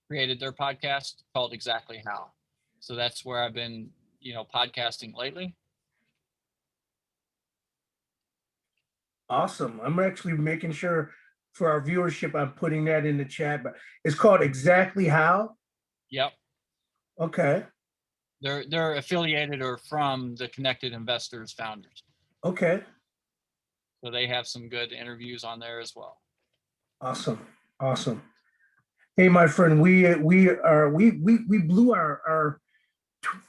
B: created their podcast called Exactly How. So that's where I've been, podcasting lately.
A: Awesome. I'm actually making sure for our viewership, I'm putting that in the chat, but it's called Exactly How.
B: Yep.
A: Okay.
B: They're affiliated or from the Connected Investors founders.
A: Okay.
B: So they have some good interviews on there as well.
A: Awesome. Hey, my friend, we blew our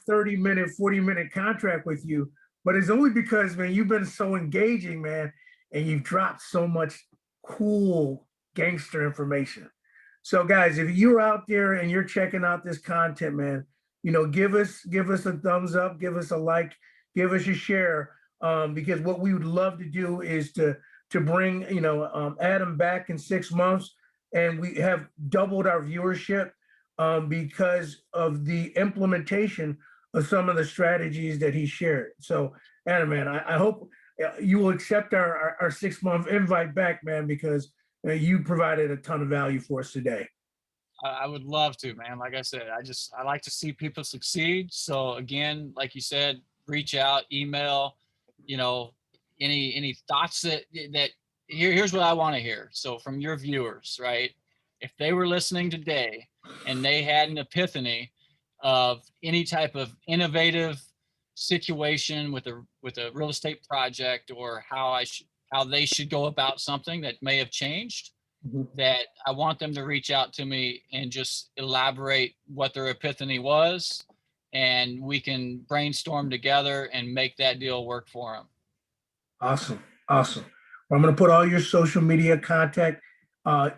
A: 30-minute, 40-minute contract with you, but it's only because, man, you've been so engaging, man, and you've dropped so much cool gangster information. So guys, if you're out there and you're checking out this content, man, give us a thumbs up, give us a like, give us a share, because what we would love to do is to bring Adam back in 6 months, and we have doubled our viewership because of the implementation of some of the strategies that he shared. So Adam, man, I hope you will accept our 6-month invite back, man, because you provided a ton of value for us today.
B: I would love to, man. Like I said, I like to see people succeed. So again, like you said, reach out, email, any thoughts that here's what I want to hear. So from your viewers, right? If they were listening today and they had an epiphany of any type of innovative situation with a real estate project, or how they should go about something that may have changed, that I want them to reach out to me and just elaborate what their epiphany was, and we can brainstorm together and make that deal work for them. Awesome.
A: Well, I'm going to put all your social media contact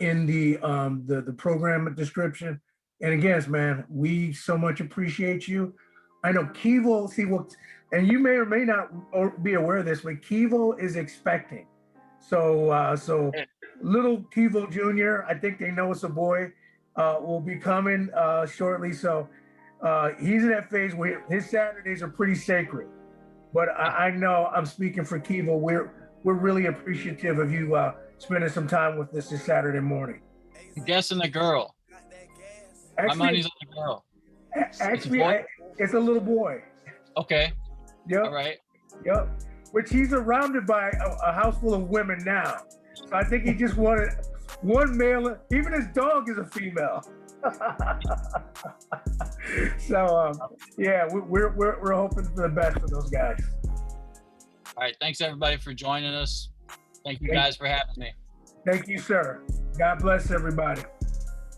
A: in the program description. And again, man, we so much appreciate you. I know Kevo, and you may or may not be aware of this, but Kevo is expecting. So little Kevo Jr., I think they know it's a boy, will be coming shortly. So he's in that phase where his Saturdays are pretty sacred. But I know I'm speaking for Kevo. We're really appreciative of you spending some time with us this Saturday morning.
B: I'm guessing a girl. My money's on the girl.
A: Actually, it's a little boy.
B: Okay.
A: Yep.
B: All right.
A: Yep. Which he's surrounded by a house full of women now. So I think he just wanted one male. Even his dog is a female. So yeah, we're hoping for the best for those guys.
B: All right. Thanks everybody for joining us. Thank you
A: Thank-
B: guys for having me.
A: Thank you, sir. God bless everybody.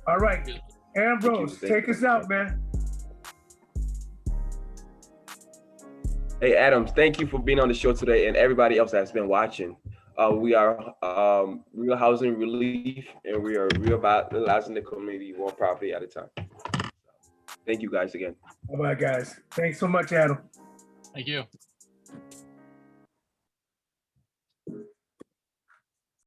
A: All right, Ambrose,
C: Thank you.
A: take us out, man.
C: Hey, Adams, thank you for being on the show today, and everybody else that's been watching. We are Real Housing Relief, and we are revitalizing the community one property at a time. Thank you guys again.
A: All right, guys. Thanks so much, Adam.
B: Thank you.